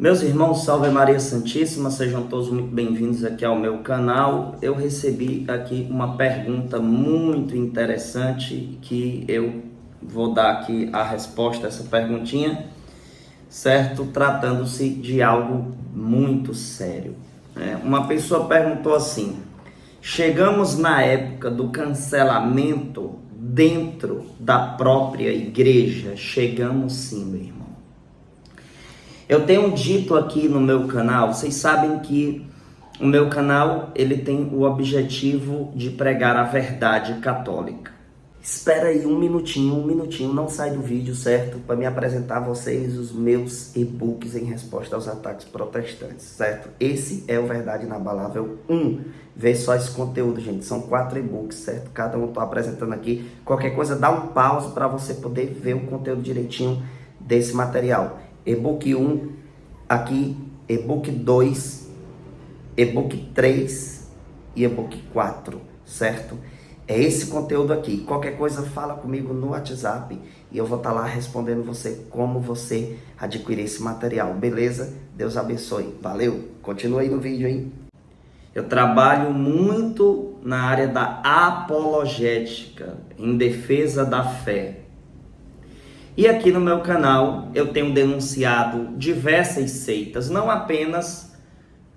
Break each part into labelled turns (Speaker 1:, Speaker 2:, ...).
Speaker 1: Meus irmãos, salve Maria Santíssima, sejam todos muito bem-vindos aqui ao meu canal. Eu recebi aqui uma pergunta muito interessante que eu vou dar aqui a resposta a essa perguntinha, certo? Tratando-se de algo muito sério. Uma pessoa perguntou assim: chegamos na época do cancelamento dentro da própria igreja? Chegamos sim, meu irmão. Eu tenho dito aqui no meu canal, vocês sabem que o meu canal ele tem o objetivo de pregar a verdade católica. Espera aí um minutinho, não sai do vídeo, certo? Para me apresentar a vocês os meus e-books em resposta aos ataques protestantes, certo? Esse é o Verdade Inabalável 1. Vê só esse conteúdo, gente. São 4 e-books, certo? Cada um estou apresentando aqui. Qualquer coisa, dá um pause para você poder ver o conteúdo direitinho desse material. E-book 1, aqui, e-book 2, e-book 3 e e-book 4, certo? É esse conteúdo aqui. Qualquer coisa, fala comigo no WhatsApp e eu vou estar lá respondendo você como você adquirir esse material, beleza? Deus abençoe. Valeu! Continua aí no vídeo, hein? Eu trabalho muito na área da apologética, em defesa da fé. E aqui no meu canal eu tenho denunciado diversas seitas, não apenas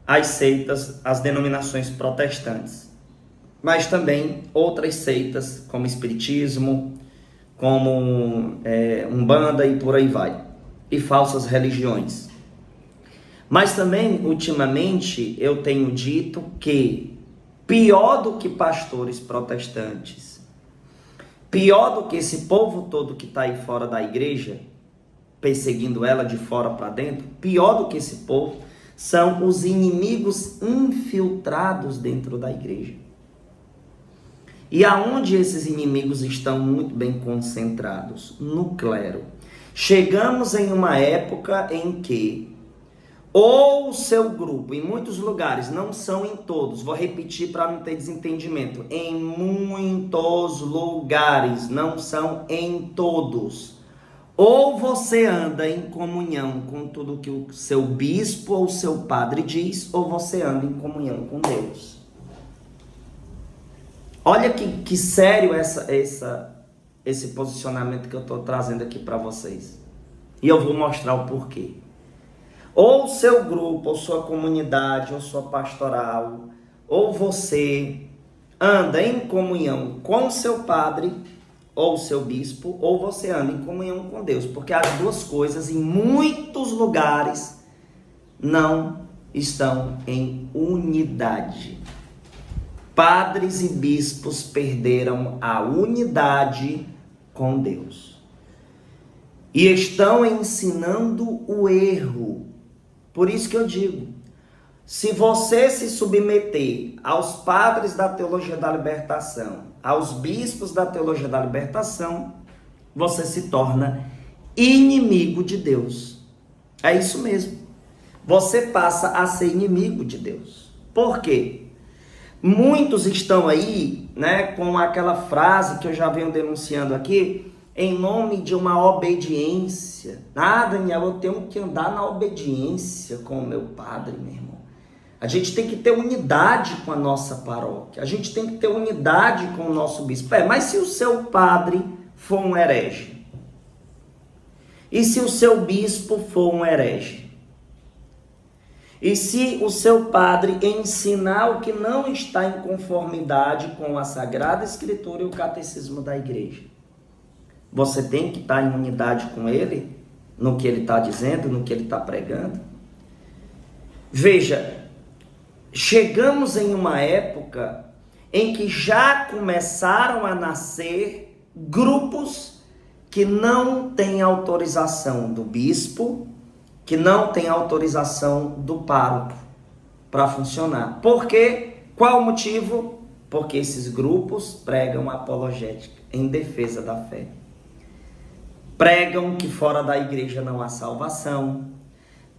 Speaker 1: as seitas, as denominações protestantes, mas também outras seitas como Espiritismo, como Umbanda e por aí vai, e falsas religiões. Mas também, ultimamente, eu tenho dito que pior do que pastores protestantes, pior do que esse povo todo que está aí fora da igreja, perseguindo ela de fora para dentro, pior do que esse povo, são os inimigos infiltrados dentro da igreja. E aonde esses inimigos estão muito bem concentrados? No clero. Chegamos em uma época em que ou o seu grupo, em muitos lugares, não são em todos, vou repetir para não ter desentendimento, em muitos lugares, não são em todos. Ou você anda em comunhão com tudo que o seu bispo ou o seu padre diz, ou você anda em comunhão com Deus. Olha que sério esse posicionamento que eu estou trazendo aqui para vocês. E eu vou mostrar o porquê. Ou seu grupo, ou sua comunidade, ou sua pastoral, ou você anda em comunhão com seu padre, ou seu bispo, ou você anda em comunhão com Deus. Porque as duas coisas, em muitos lugares, não estão em unidade. Padres e bispos perderam a unidade com Deus. E estão ensinando o erro. Por isso que eu digo, se você se submeter aos padres da teologia da libertação, aos bispos da teologia da libertação, você se torna inimigo de Deus. É isso mesmo. Você passa a ser inimigo de Deus. Por quê? Muitos estão aí, com aquela frase que eu já venho denunciando aqui, em nome de uma obediência. Daniel, eu tenho que andar na obediência com o meu padre, meu irmão. A gente tem que ter unidade com a nossa paróquia. A gente tem que ter unidade com o nosso bispo. Mas se o seu padre for um herege? E se o seu bispo for um herege? E se o seu padre ensinar o que não está em conformidade com a Sagrada Escritura e o catecismo da igreja? Você tem que estar em unidade com ele, no que ele está dizendo, no que ele está pregando. Veja, chegamos em uma época em que já começaram a nascer grupos que não têm autorização do bispo, que não têm autorização do pároco para funcionar. Por quê? Qual o motivo? Porque esses grupos pregam apologética em defesa da fé. Pregam que fora da igreja não há salvação,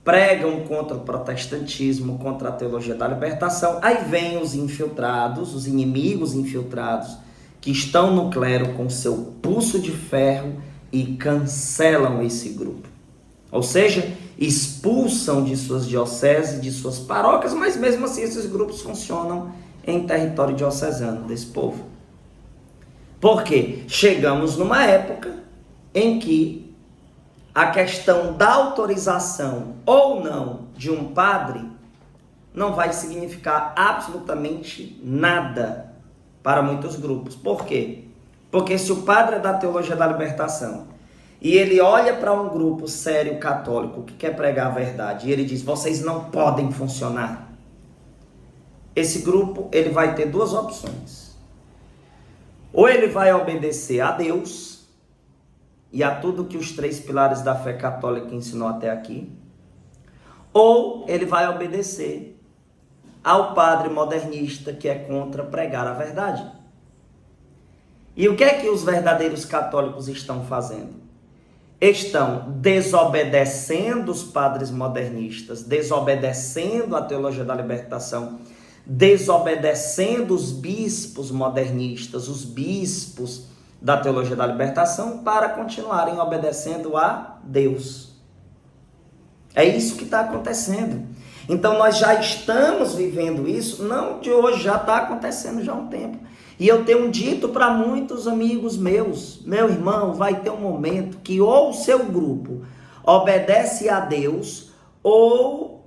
Speaker 1: pregam contra o protestantismo, contra a teologia da libertação. Aí vem os infiltrados, os inimigos infiltrados, que estão no clero com seu pulso de ferro e cancelam esse grupo. Ou seja, expulsam de suas dioceses, de suas paróquias, mas mesmo assim esses grupos funcionam em território diocesano desse povo. Por quê? Chegamos numa época em que a questão da autorização ou não de um padre não vai significar absolutamente nada para muitos grupos. Por quê? Porque se o padre é da teologia da libertação e ele olha para um grupo sério católico que quer pregar a verdade e ele diz, vocês não podem funcionar, esse grupo ele vai ter duas opções. Ou ele vai obedecer a Deus e a tudo que os 3 pilares da fé católica ensinou até aqui, ou ele vai obedecer ao padre modernista que é contra pregar a verdade. E o que é que os verdadeiros católicos estão fazendo? Estão desobedecendo os padres modernistas, desobedecendo a teologia da libertação, desobedecendo os bispos modernistas, os bispos da teologia da libertação, para continuarem obedecendo a Deus. É isso que está acontecendo. Então nós já estamos vivendo isso, não de hoje, já está acontecendo já há um tempo. E eu tenho dito para muitos amigos meus, meu irmão, vai ter um momento que ou o seu grupo obedece a Deus ou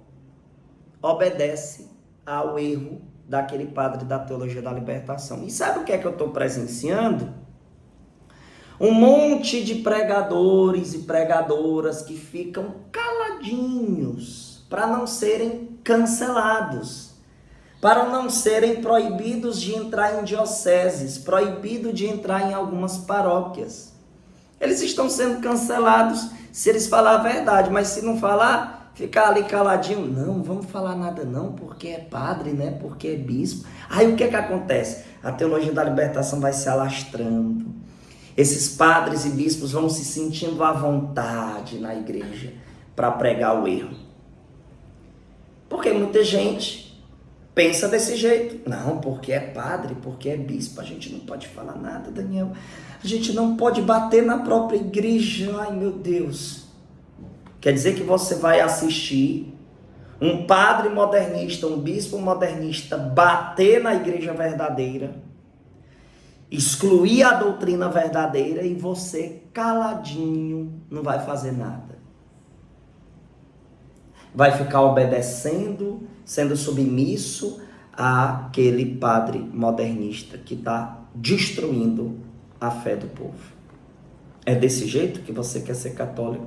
Speaker 1: obedece ao erro daquele padre da teologia da libertação. E sabe o que é que eu estou presenciando? Um monte de pregadores e pregadoras que ficam caladinhos para não serem cancelados, para não serem proibidos de entrar em dioceses, proibido de entrar em algumas paróquias. Eles estão sendo cancelados se eles falar a verdade, mas se não falar, ficar ali caladinho, não vamos falar nada não, porque é padre, né? Porque é bispo. Aí o que é que acontece? A teologia da libertação vai se alastrando. Esses padres e bispos vão se sentindo à vontade na igreja para pregar o erro. Porque muita gente pensa desse jeito. Não, porque é padre, porque é bispo, a gente não pode falar nada, Daniel. A gente não pode bater na própria igreja. Ai, meu Deus. Quer dizer que você vai assistir um padre modernista, um bispo modernista bater na igreja verdadeira, excluir a doutrina verdadeira e você caladinho não vai fazer nada. Vai ficar obedecendo, sendo submisso àquele padre modernista que está destruindo a fé do povo. É desse jeito que você quer ser católico?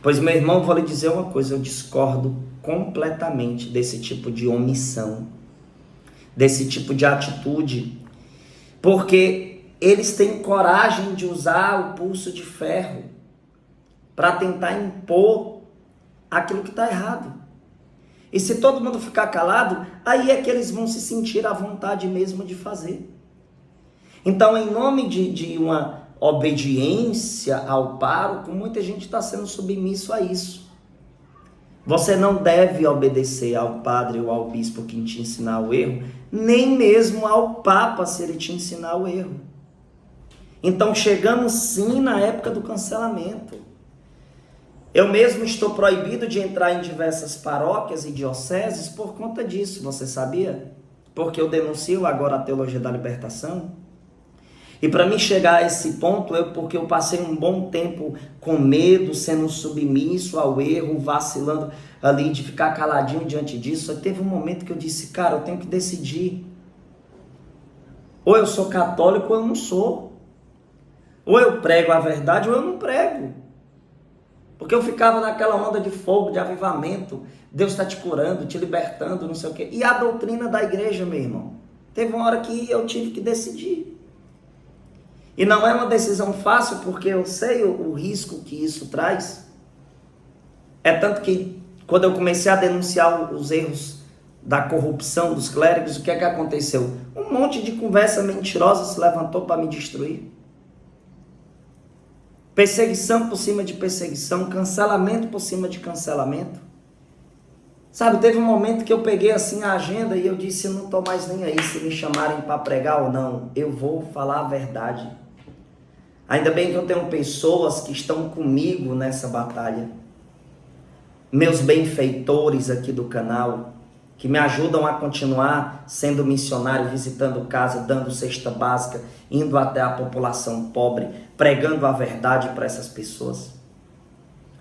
Speaker 1: Pois, meu irmão, vou lhe dizer uma coisa, eu discordo completamente desse tipo de omissão, desse tipo de atitude, porque eles têm coragem de usar o pulso de ferro para tentar impor aquilo que está errado. E se todo mundo ficar calado, aí é que eles vão se sentir à vontade mesmo de fazer. Então, em nome de uma obediência ao pároco, muita gente está sendo submisso a isso. Você não deve obedecer ao padre ou ao bispo que te ensinar o erro, nem mesmo ao papa se ele te ensinar o erro. Então chegamos sim na época do cancelamento. Eu mesmo estou proibido de entrar em diversas paróquias e dioceses por conta disso, você sabia? Porque eu denuncio agora a teologia da libertação. E para mim chegar a esse ponto, porque eu passei um bom tempo com medo, sendo submisso ao erro, vacilando ali de ficar caladinho diante disso. Aí teve um momento que eu disse, cara, eu tenho que decidir. Ou eu sou católico ou eu não sou. Ou eu prego a verdade ou eu não prego. Porque eu ficava naquela onda de fogo, de avivamento. Deus está te curando, te libertando, não sei o quê. E a doutrina da igreja, meu irmão. Teve uma hora que eu tive que decidir. E não é uma decisão fácil, porque eu sei o risco que isso traz. É tanto que, quando eu comecei a denunciar os erros da corrupção dos clérigos, o que é que aconteceu? Um monte de conversa mentirosa se levantou para me destruir. Perseguição por cima de perseguição, cancelamento por cima de cancelamento. Sabe, teve um momento que eu peguei assim a agenda e eu disse, eu não estou mais nem aí se me chamarem para pregar ou não, eu vou falar a verdade. Ainda bem que eu tenho pessoas que estão comigo nessa batalha. meus benfeitores aqui do canal, que me ajudam a continuar sendo missionário, visitando casa, dando cesta básica, indo até a população pobre, pregando a verdade para essas pessoas.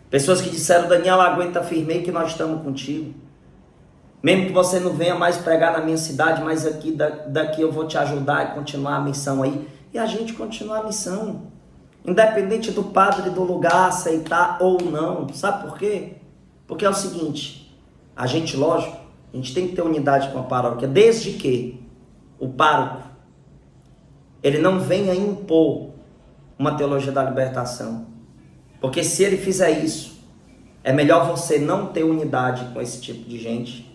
Speaker 1: Pessoas que disseram: Daniel, aguenta firme aí que nós estamos contigo. Mesmo que você não venha mais pregar na minha cidade, mas daqui eu vou te ajudar a continuar a missão aí. E a gente continua a missão. Independente do padre do lugar aceitar ou não. Sabe por quê? Porque é o seguinte, a gente tem que ter unidade com a paróquia, desde que o pároco, ele não venha impor uma teologia da libertação. Porque se ele fizer isso, é melhor você não ter unidade com esse tipo de gente.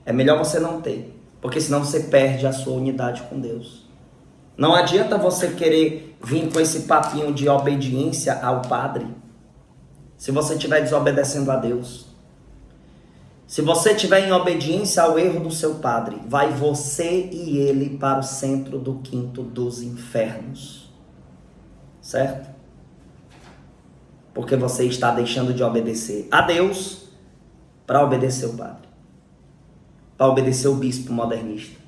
Speaker 1: É melhor você não ter, porque senão você perde a sua unidade com Deus. Não adianta você querer vir com esse papinho de obediência ao padre, se você estiver desobedecendo a Deus. Se você estiver em obediência ao erro do seu padre, vai você e ele para o centro do quinto dos infernos. Certo? Porque você está deixando de obedecer a Deus para obedecer o padre. Para obedecer o bispo modernista.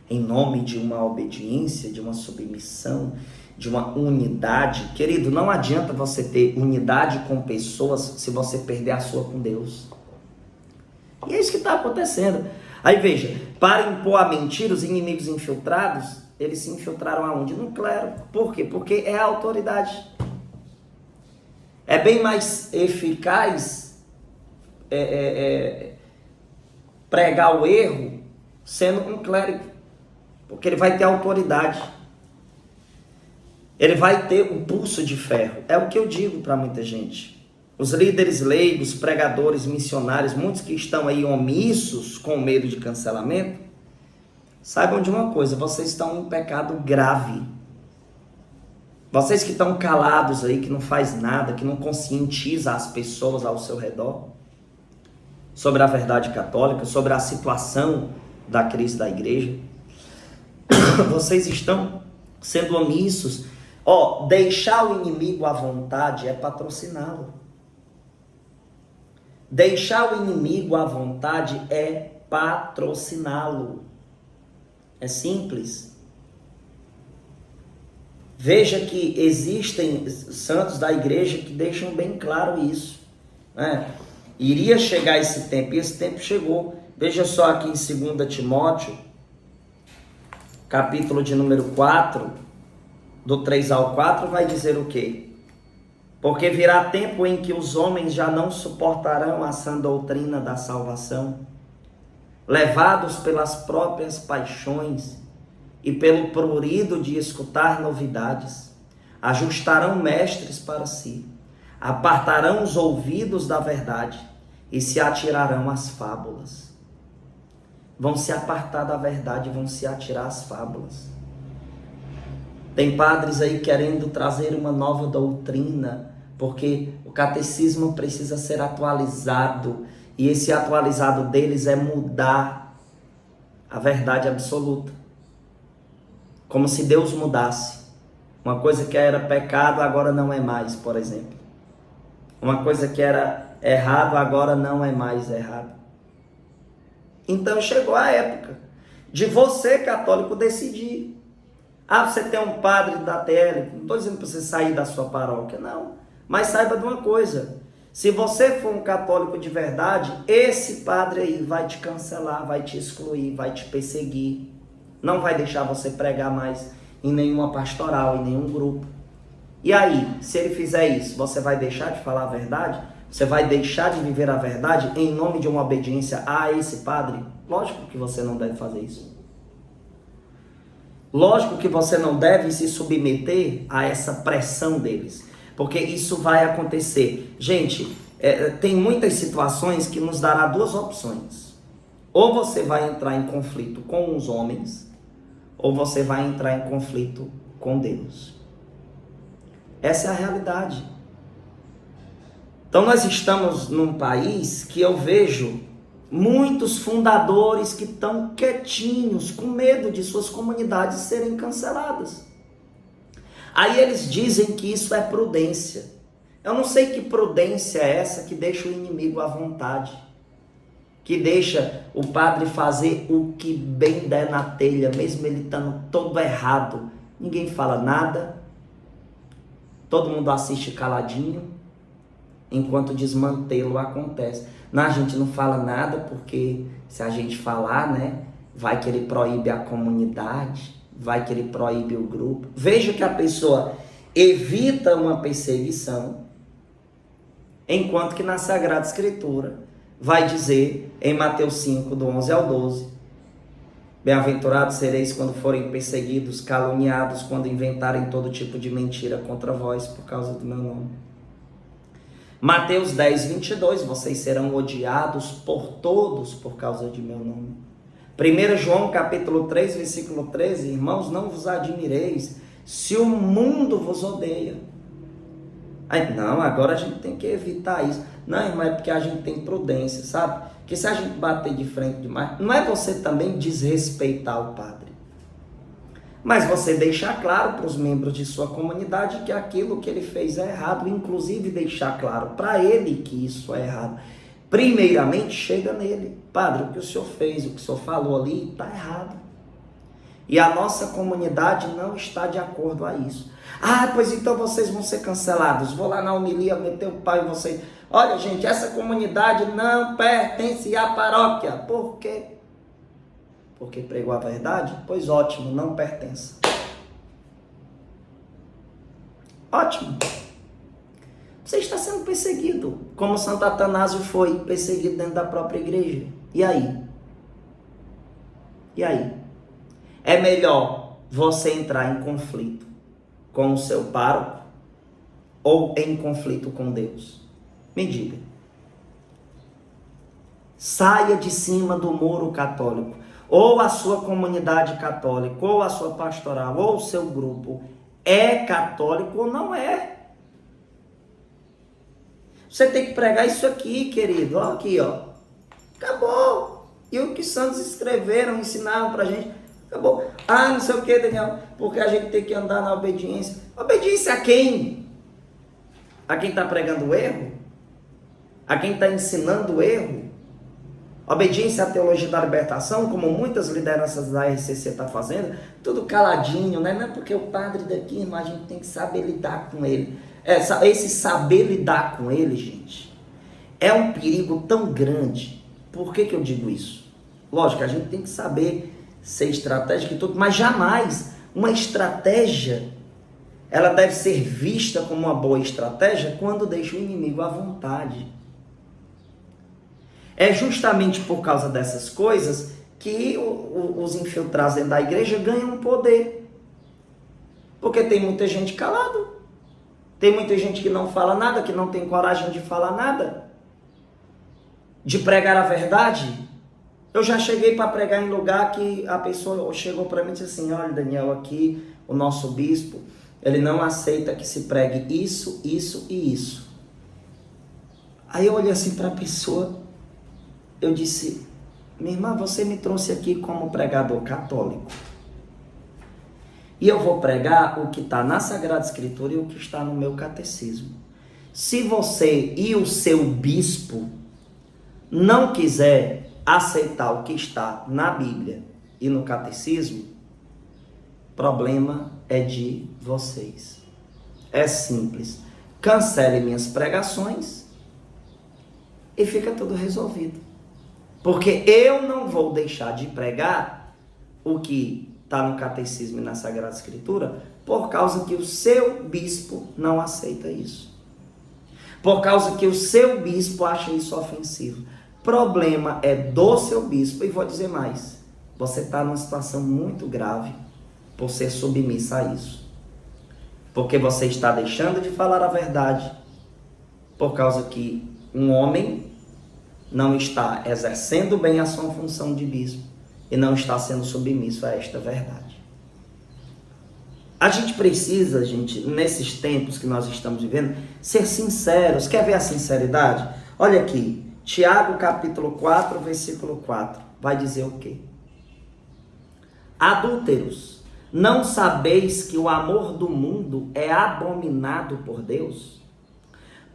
Speaker 1: Em nome de uma obediência, de uma submissão, de uma unidade. Querido, não adianta você ter unidade com pessoas se você perder a sua com Deus. E é isso que está acontecendo. Aí veja, para impor a mentira, os inimigos infiltrados, eles se infiltraram aonde? No clero. Por quê? Porque é a autoridade. É bem mais eficaz pregar o erro sendo um clérigo, porque ele vai ter autoridade, ele vai ter um pulso de ferro. É o que eu digo para muita gente. Os líderes leigos, pregadores, missionários, muitos que estão aí omissos com medo de cancelamento, saibam de uma coisa: vocês estão em um pecado grave. Vocês que estão calados aí, que não faz nada, que não conscientiza as pessoas ao seu redor sobre a verdade católica, sobre a situação da crise da igreja, vocês estão sendo omissos. Deixar o inimigo à vontade é patrociná-lo. Deixar o inimigo à vontade é patrociná-lo. É simples. Veja que existem santos da igreja que deixam bem claro isso, né? Iria chegar esse tempo, e esse tempo chegou. Veja só aqui em 2 Timóteo, capítulo de número 4, do 3 ao 4, vai dizer o quê? Porque virá tempo em que os homens já não suportarão a sã doutrina da salvação, levados pelas próprias paixões e pelo prurido de escutar novidades, ajustarão mestres para si, apartarão os ouvidos da verdade e se atirarão às fábulas. Vão se apartar da verdade e vão se atirar às fábulas. Tem padres aí querendo trazer uma nova doutrina, porque o catecismo precisa ser atualizado, e esse atualizado deles é mudar a verdade absoluta. Como se Deus mudasse. Uma coisa que era pecado agora não é mais, por exemplo. Uma coisa que era errado agora não é mais errado. Então chegou a época de você, católico, decidir. Você tem um padre da TL, não estou dizendo para você sair da sua paróquia, não. Mas saiba de uma coisa: se você for um católico de verdade, esse padre aí vai te cancelar, vai te excluir, vai te perseguir. Não vai deixar você pregar mais em nenhuma pastoral, em nenhum grupo. E aí, se ele fizer isso, você vai deixar de falar a verdade? Você vai deixar de viver a verdade em nome de uma obediência a esse padre? Lógico que você não deve fazer isso. Lógico que você não deve se submeter a essa pressão deles, porque isso vai acontecer. Gente, tem muitas situações que nos dará duas opções. Ou você vai entrar em conflito com os homens, ou você vai entrar em conflito com Deus. Essa é a realidade. Então nós estamos num país que eu vejo muitos fundadores que estão quietinhos, com medo de suas comunidades serem canceladas. Aí eles dizem que isso é prudência. Eu não sei que prudência é essa que deixa o inimigo à vontade, que deixa o padre fazer o que bem der na telha, mesmo ele estando todo errado. Ninguém fala nada, todo mundo assiste caladinho, enquanto o desmantelo acontece. Não, a gente não fala nada porque se a gente falar, né, vai que ele proíbe a comunidade, vai que ele proíbe o grupo. Veja que a pessoa evita uma perseguição, enquanto que na Sagrada Escritura vai dizer em Mateus 5, do 11 ao 12, bem-aventurados sereis quando forem perseguidos, caluniados, quando inventarem todo tipo de mentira contra vós por causa do meu nome. Mateus 10, 22, vocês serão odiados por todos por causa de meu nome. 1 João capítulo 3, versículo 13, irmãos, não vos admireis se o mundo vos odeia. Aí, não, agora a gente tem que evitar isso. Não, irmão, é porque a gente tem prudência, sabe? Porque se a gente bater de frente demais, não é você também desrespeitar o padre, mas você deixar claro para os membros de sua comunidade que aquilo que ele fez é errado, inclusive deixar claro para ele que isso é errado. Primeiramente, chega nele. Padre, o que o senhor fez, o que o senhor falou ali, está errado. E a nossa comunidade não está de acordo a isso. Ah, pois então vocês vão ser cancelados. Vou lá na homilia meter o pau em vocês. Olha, gente, essa comunidade não pertence à paróquia. Por quê? Porque pregou a verdade? Pois ótimo, não pertence. Ótimo. Você está sendo perseguido, como Santo Atanásio foi perseguido dentro da própria igreja. E aí? E aí? É melhor você entrar em conflito com o seu pároco ou em conflito com Deus? Me diga. Saia de cima do muro católico. Ou a sua comunidade católica, ou a sua pastoral, ou o seu grupo é católico ou não é. Você tem que pregar isso aqui, querido. Ó, aqui, ó. Acabou. E o que os santos escreveram, ensinaram pra gente. Acabou. Ah, não sei o que, Daniel. Porque a gente tem que andar na obediência. Obediência a quem? A quem está pregando o erro? A quem está ensinando o erro? Obediência à teologia da libertação, como muitas lideranças da RCC estão fazendo, tudo caladinho, né? Não é porque o padre daqui, irmão, a gente tem que saber lidar com ele. Esse saber lidar com ele, gente, é um perigo tão grande. Por que eu digo isso? Lógico, a gente tem que saber ser estratégico e tudo, mas jamais uma estratégia, ela deve ser vista como uma boa estratégia quando deixa o inimigo à vontade. É justamente por causa dessas coisas que os infiltrados dentro da igreja ganham poder. Porque tem muita gente calada. Tem muita gente que não fala nada, que não tem coragem de falar nada. De pregar a verdade. Eu já cheguei para pregar em lugar que a pessoa chegou para mim e disse assim, olha, Daniel, aqui o nosso bispo, ele não aceita que se pregue isso, isso e isso. Aí eu olhei assim para a pessoa, eu disse, minha irmã, você me trouxe aqui como pregador católico. E eu vou pregar o que está na Sagrada Escritura e o que está no meu catecismo. Se você e o seu bispo não quiser aceitar o que está na Bíblia e no catecismo, problema é de vocês. É simples. Cancele minhas pregações e fica tudo resolvido. Porque eu não vou deixar de pregar o que está no catecismo e na Sagrada Escritura por causa que o seu bispo não aceita isso. Por causa que o seu bispo acha isso ofensivo. Problema é do seu bispo. E vou dizer mais. Você está numa situação muito grave por ser submissa a isso. Porque você está deixando de falar a verdade por causa que um homem não está exercendo bem a sua função de bispo e não está sendo submisso a esta verdade. A gente precisa, gente, nesses tempos que nós estamos vivendo, ser sinceros. Quer ver a sinceridade? Olha aqui, Tiago capítulo 4, versículo 4, vai dizer o quê? Adúlteros, não sabeis que o amor do mundo é abominado por Deus?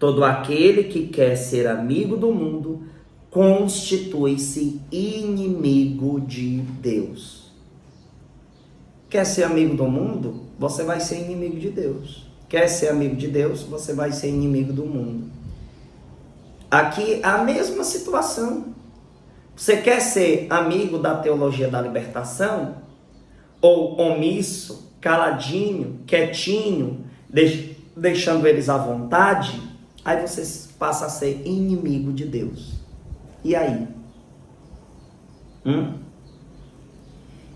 Speaker 1: Todo aquele que quer ser amigo do mundo constitui-se inimigo de Deus. Quer ser amigo do mundo? Você vai ser inimigo de Deus. Quer ser amigo de Deus? Você vai ser inimigo do mundo. Aqui a mesma situação. Você quer ser amigo da teologia da libertação? Ou omisso, caladinho, quietinho, deixando eles à vontade? Aí você passa a ser inimigo de Deus. E aí?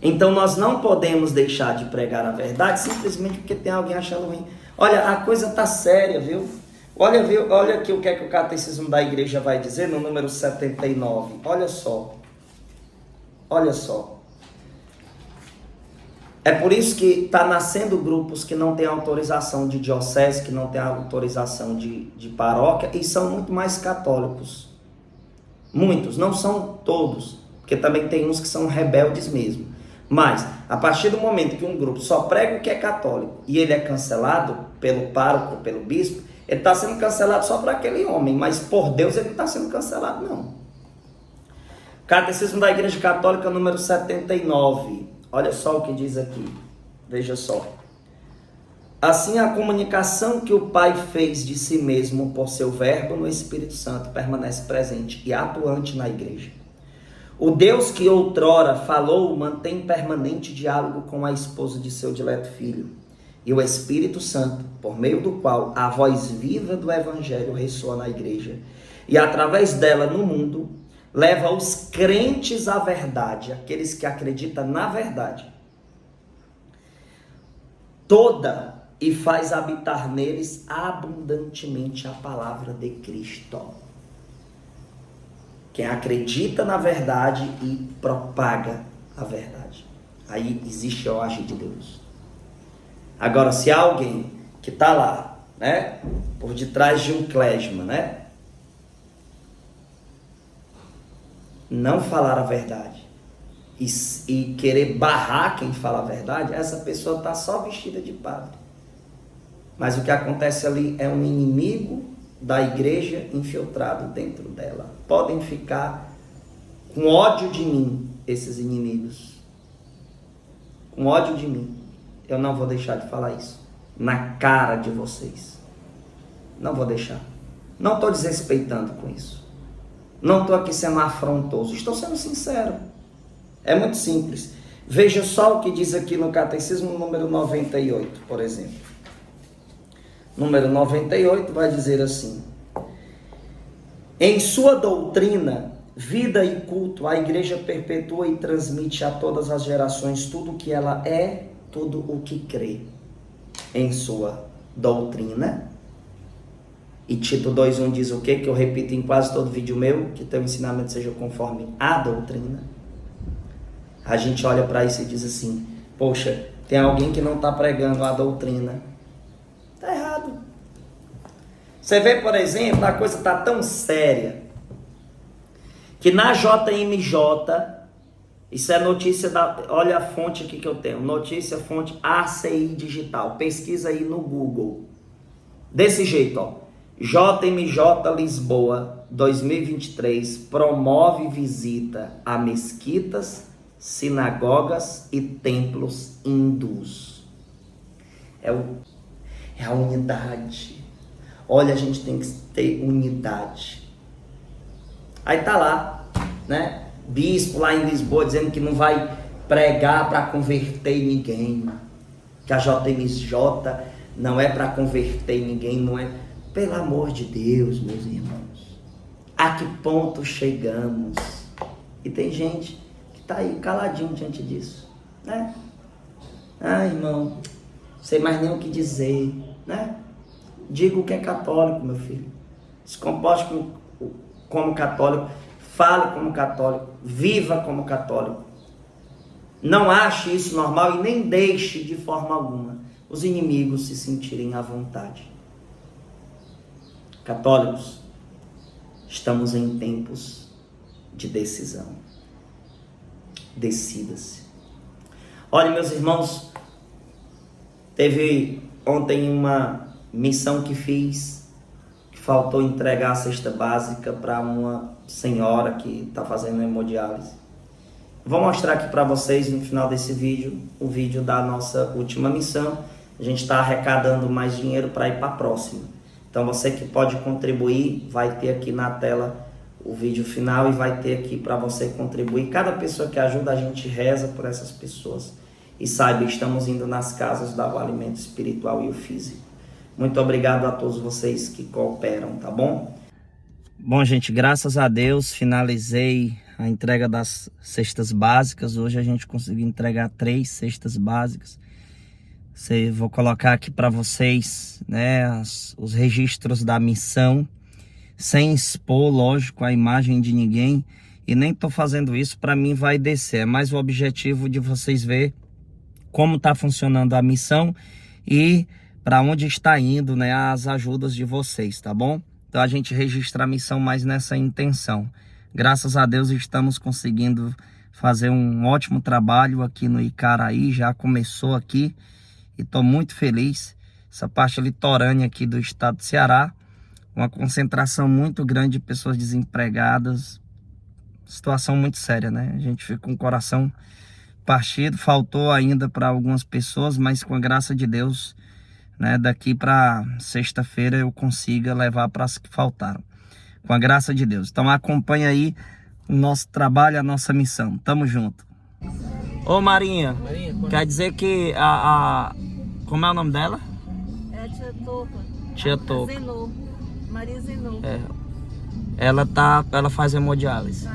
Speaker 1: Então nós não podemos deixar de pregar a verdade simplesmente porque tem alguém achando ruim. Olha, a coisa tá séria, viu? Olha aqui o que é que o Catecismo da Igreja vai dizer no número 79. Olha só. Olha só. É por isso que está nascendo grupos que não têm autorização de diocese, que não têm autorização de paróquia, e são muito mais católicos. Muitos, não são todos, porque também tem uns que são rebeldes mesmo. Mas, a partir do momento que um grupo só prega o que é católico e ele é cancelado pelo pároco, pelo bispo, ele está sendo cancelado só para aquele homem, mas por Deus ele não está sendo cancelado, não. Catecismo da Igreja Católica, número 79. Olha só o que diz aqui. Veja só. Assim, a comunicação que o Pai fez de si mesmo por seu verbo no Espírito Santo permanece presente e atuante na Igreja. O Deus que outrora falou mantém permanente diálogo com a esposa de seu dileto Filho. E o Espírito Santo, por meio do qual a voz viva do Evangelho ressoa na Igreja, e através dela no mundo, leva os crentes à verdade, aqueles que acreditam na verdade, toda, e faz habitar neles abundantemente a palavra de Cristo. Quem acredita na verdade e propaga a verdade. Aí existe o agir de Deus. Agora, se alguém que está lá, né, por detrás de um clésima, né, não falar a verdade e querer barrar quem fala a verdade, essa pessoa está só vestida de padre. Mas o que acontece ali é um inimigo da igreja infiltrado dentro dela. Podem ficar com ódio de mim, esses inimigos. Com ódio de mim. Eu não vou deixar de falar isso na cara de vocês. Não vou deixar. Não estou desrespeitando com isso. Não estou aqui sendo afrontoso. Estou sendo sincero. É muito simples. Veja só o que diz aqui no Catecismo número 98, por exemplo. Número 98 vai dizer assim: em sua doutrina, vida e culto, a Igreja perpetua e transmite a todas as gerações tudo o que ela é, tudo o que crê. Em sua doutrina. E Tito 2:1 diz o quê? Que eu repito em quase todo vídeo meu, que teu ensinamento seja conforme a doutrina. A gente olha para isso e diz assim: poxa, tem alguém que não está pregando a doutrina. Está errado. Você vê, por exemplo, a coisa está tão séria que na JMJ, isso é notícia olha a fonte aqui que eu tenho, notícia, fonte ACI Digital, pesquisa aí no Google, desse jeito, ó, JMJ Lisboa 2023 promove visita a mesquitas, sinagogas e templos hindus. É a unidade. Olha, a gente tem que ter unidade. Aí tá lá, né? Bispo lá em Lisboa dizendo que não vai pregar para converter ninguém. Que a JMJ não é para converter ninguém, não é. Pelo amor de Deus, meus irmãos. A que ponto chegamos? E tem gente que tá aí caladinho diante disso, né? Ah, irmão, sei mais nem o que dizer, né? Diga o que é católico, meu filho. Se comporte como católico, fale como católico, viva como católico. Não ache isso normal e nem deixe de forma alguma os inimigos se sentirem à vontade. Católicos, estamos em tempos de decisão. Decida-se. Olha, meus irmãos, teve ontem uma missão que fiz, que faltou entregar a cesta básica para uma senhora que está fazendo hemodiálise. Vou mostrar aqui para vocês no final desse vídeo, o vídeo da nossa última missão. A gente está arrecadando mais dinheiro para ir para a próxima. Então você que pode contribuir, vai ter aqui na tela o vídeo final e vai ter aqui para você contribuir. Cada pessoa que ajuda, a gente reza por essas pessoas. E saiba, estamos indo nas casas dar o alimento espiritual e o físico. Muito obrigado a todos vocês que cooperam, tá bom? Bom, gente, graças a Deus, finalizei a entrega das cestas básicas. Hoje a gente conseguiu entregar 3 cestas básicas. Vou colocar aqui para vocês, né, os registros da missão, sem expor, lógico, a imagem de ninguém. E nem tô fazendo isso, para mim vai descer. É mais o objetivo de vocês ver como está funcionando a missão e para onde está indo, né, as ajudas de vocês, tá bom? Então a gente registra a missão mais nessa intenção. Graças a Deus estamos conseguindo fazer um ótimo trabalho aqui no Icaraí, já começou aqui e estou muito feliz. Essa parte litorânea aqui do estado do Ceará, uma concentração muito grande de pessoas desempregadas, situação muito séria, né? A gente fica com o coração partido, faltou ainda para algumas pessoas, mas com a graça de Deus, né, daqui para sexta-feira eu consiga levar para as que faltaram, com a graça de Deus. Então acompanha aí o nosso trabalho, a nossa missão. Tamo junto. Ô Marinha, quer dizer que como é o nome dela?
Speaker 2: É tia Toca.
Speaker 1: Tia Toca.
Speaker 2: Zenô. Maria Zenô.
Speaker 1: Ela faz hemodiálise.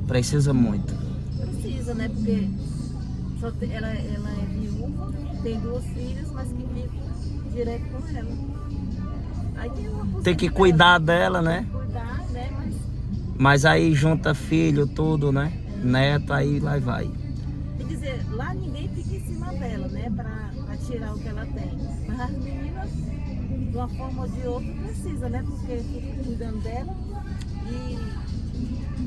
Speaker 1: Precisa muito.
Speaker 2: Precisa, né? Porque ela é viúva, tem 2 filhas, mas que ficam direto com ela. Aí
Speaker 1: tem que cuidar dela, né?
Speaker 2: Cuidar, né?
Speaker 1: Mas aí junta filho, tudo, né? Neto, aí lá vai.
Speaker 2: Quer dizer, lá ninguém fica em cima dela, né? Pra tirar o que ela tem. Mas as meninas, de uma forma ou de outra, precisa, né? Porque fica cuidando dela.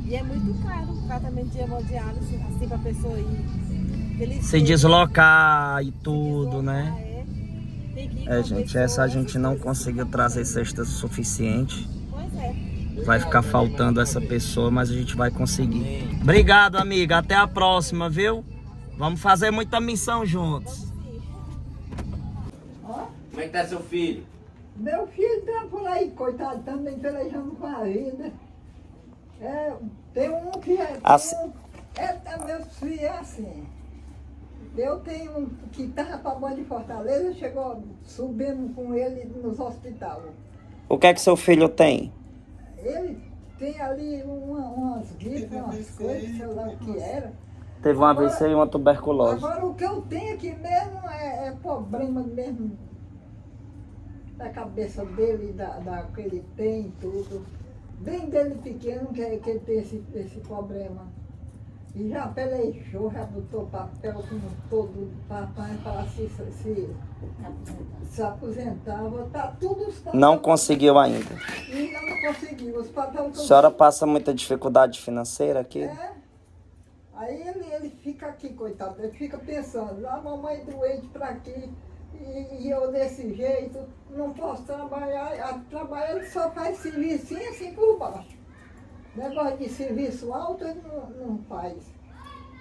Speaker 2: E é muito caro o tratamento de hemodiálise, assim, pra pessoa ir.
Speaker 1: Se deslocar e tudo, né?
Speaker 2: Tem que ir
Speaker 1: gente, essa a gente não conseguiu trazer cestas suficiente.
Speaker 2: Pois é.
Speaker 1: Vai ficar faltando essa pessoa, mas a gente vai conseguir. Obrigado, amiga. Até a próxima, viu? Vamos fazer muita missão juntos.
Speaker 3: Como é que tá seu filho?
Speaker 4: Meu filho tá por aí, coitado, também pelejando com a vida. Tem um que meu filho é assim. Eu tenho um que estava para Boa de Fortaleza, chegou subindo com ele nos hospitais.
Speaker 1: O que é que seu filho tem?
Speaker 4: Ele tem ali umas gripes, umas coisas, sei lá o que era.
Speaker 1: Teve um AVC e uma tuberculose.
Speaker 4: Agora o que eu tenho aqui mesmo é problema mesmo da cabeça dele, da que ele tem, tudo. Bem dele pequeno que ele tem esse problema. E já pelejou, já botou papel como todo papai para se aposentava, tá tudo...
Speaker 1: Não conseguiu ainda.
Speaker 4: E não conseguiu, os papéis...
Speaker 1: A senhora passa muita dificuldade financeira aqui?
Speaker 4: Aí ele fica aqui, coitado, ele fica pensando, a mamãe doente para aqui, e eu desse jeito, não posso trabalhar, ele só faz serviço assim por baixo. Negócio de serviço alto ele não faz.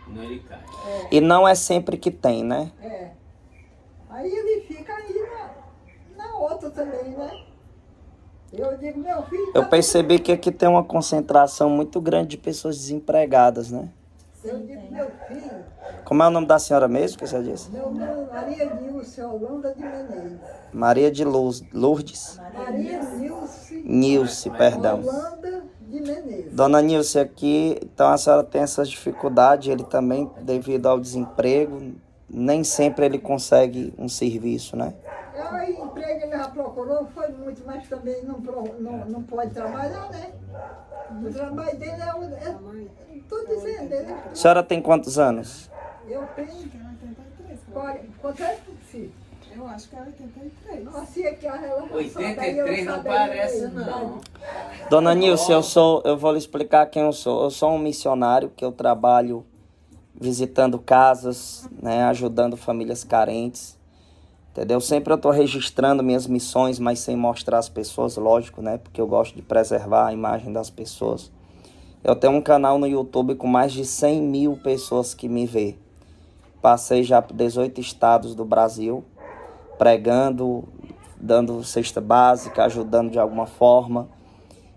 Speaker 3: Não, ele cai.
Speaker 1: E não é sempre que tem, né?
Speaker 4: Aí ele fica aí na outra também, né? Eu digo, meu filho...
Speaker 1: Eu percebi que aqui tem uma concentração muito grande de pessoas desempregadas, né?
Speaker 4: Eu digo, meu filho...
Speaker 1: Como é o nome da senhora mesmo que você disse?
Speaker 4: Meu nome é Maria Nilce Holanda de Menezes.
Speaker 1: Maria de Lourdes?
Speaker 4: Maria
Speaker 1: Nilce, perdão.
Speaker 4: Holanda de Menezes.
Speaker 1: Dona Nilce, aqui, então a senhora tem essas dificuldades, ele também, devido ao desemprego, nem sempre ele consegue um serviço, né?
Speaker 4: O emprego ele já procurou, foi muito, mas também não pode trabalhar, né? O trabalho dele estou dizendo,
Speaker 1: A senhora tem quantos anos?
Speaker 4: Eu tenho 83. Quanto é que
Speaker 2: Eu acho que é 83.
Speaker 4: Nossa, e aqui a relação
Speaker 3: 83 não parece, não.
Speaker 1: Dona Nilce, eu vou lhe explicar quem eu sou. Eu sou um missionário que eu trabalho visitando casas, né, ajudando famílias carentes. Entendeu? Sempre eu estou registrando minhas missões, mas sem mostrar as pessoas, lógico, né? Porque eu gosto de preservar a imagem das pessoas. Eu tenho um canal no YouTube com mais de 100 mil pessoas que me vê. Passei já por 18 estados do Brasil, pregando, dando cesta básica, ajudando de alguma forma.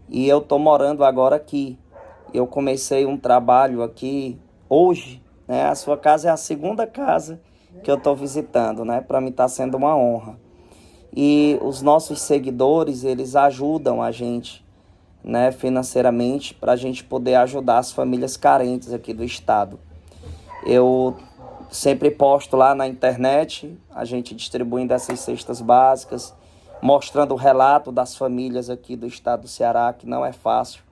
Speaker 1: E eu estou morando agora aqui. Eu comecei um trabalho aqui hoje, né? A sua casa é a segunda casa que eu estou visitando, né? Para mim está sendo uma honra. E os nossos seguidores, eles ajudam a gente, né, financeiramente, para a gente poder ajudar as famílias carentes aqui do estado. Eu sempre posto lá na internet, a gente distribuindo essas cestas básicas, mostrando o relato das famílias aqui do estado do Ceará, que não é fácil.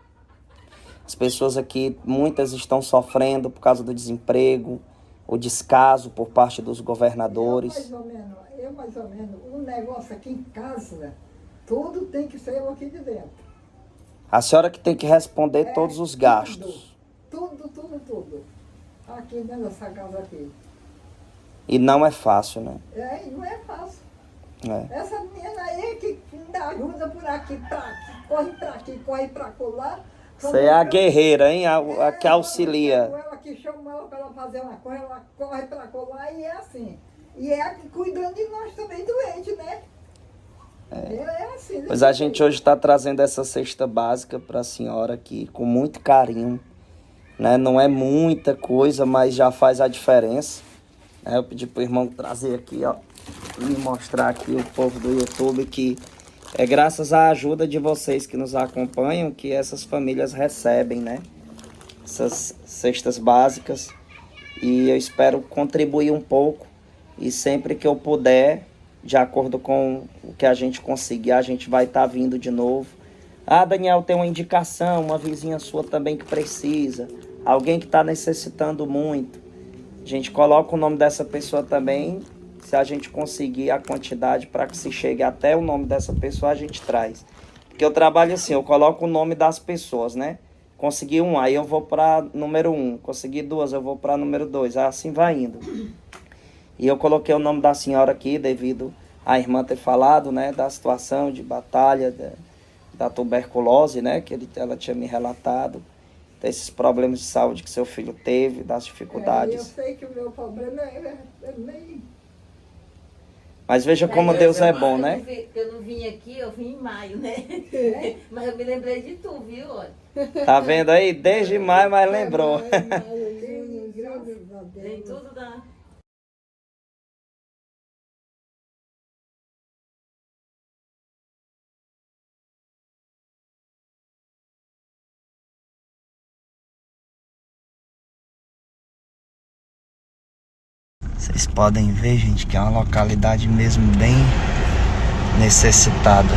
Speaker 1: As pessoas aqui, muitas estão sofrendo por causa do desemprego, o descaso por parte dos governadores.
Speaker 4: Eu mais ou menos, um negócio aqui em casa, tudo tem que ser aqui de dentro.
Speaker 1: A senhora que tem que responder todos os gastos.
Speaker 4: Tudo. Aqui dentro dessa casa aqui.
Speaker 1: E não é fácil, né?
Speaker 4: Não é fácil.
Speaker 1: É.
Speaker 4: Essa menina aí que ainda ajuda por aqui, corre pra aqui, corre pra colar.
Speaker 1: Você é a guerreira, hein? A que auxilia.
Speaker 4: Ela que chama ela para ela fazer uma coisa, ela corre para colar e é assim. E é cuidando de nós também doentes, né? É assim.
Speaker 1: Pois a gente hoje está trazendo essa cesta básica para a senhora aqui, com muito carinho. Né? Não é muita coisa, mas já faz a diferença. Eu pedi para o irmão trazer aqui, ó, me mostrar aqui o povo do YouTube que é graças à ajuda de vocês que nos acompanham que essas famílias recebem, né? Essas cestas básicas. E eu espero contribuir um pouco. E sempre que eu puder, de acordo com o que a gente conseguir, a gente vai estar vindo de novo. Ah, Daniel, tem uma indicação, uma vizinha sua também que precisa. Alguém que está necessitando muito. A gente coloca o nome dessa pessoa também. Se a gente conseguir a quantidade para que se chegue até o nome dessa pessoa, a gente traz. Porque eu trabalho assim, eu coloco o nome das pessoas, né? Consegui um, aí eu vou para número 1. Consegui 2, eu vou para número 2. Assim vai indo. E eu coloquei o nome da senhora aqui, devido à irmã ter falado, né? Da situação de batalha, da tuberculose, né? Que ela tinha me relatado. Desses problemas de saúde que seu filho teve, das dificuldades.
Speaker 4: Eu sei que o meu problema é nem...
Speaker 1: Mas veja como Deus é bom, né?
Speaker 2: Eu não vim aqui, eu vim em maio, né? Mas eu me lembrei de tu, viu?
Speaker 1: Tá vendo aí? Desde maio, mas lembrou.
Speaker 2: Tem tudo da...
Speaker 1: Vocês podem ver, gente, que é uma localidade mesmo bem necessitada.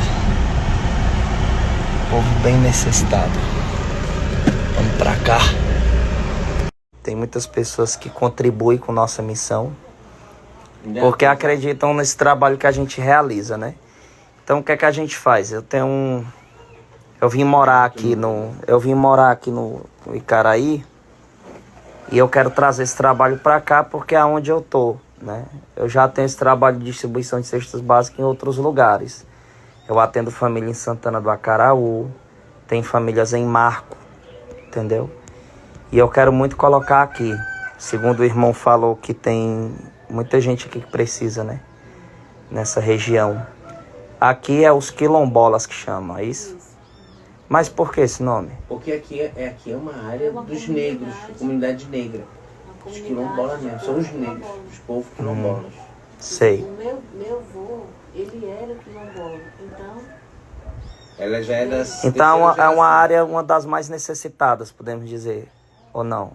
Speaker 1: Povo bem necessitado. Vamos pra cá. Tem muitas pessoas que contribuem com nossa missão, porque acreditam nesse trabalho que a gente realiza, né? Então o que é que a gente faz? Eu vim morar aqui no Icaraí. E eu quero trazer esse trabalho para cá porque é onde eu tô, né? Eu já tenho esse trabalho de distribuição de cestas básicas em outros lugares. Eu atendo família em Santana do Acaraú, tem famílias em Marco, entendeu? E eu quero muito colocar aqui. Segundo o irmão falou que tem muita gente aqui que precisa, né? Nessa região. Aqui é os quilombolas que chamam, é isso? Mas por que esse nome?
Speaker 3: Porque aqui é uma área dos negros, comunidade negra. Os quilombolas mesmo, são os negros, os povos quilombolas.
Speaker 1: Sei.
Speaker 2: O meu avô, ele era quilombola, então...
Speaker 3: Ela já é das...
Speaker 1: Então é uma área, uma das mais necessitadas, podemos dizer, ou não?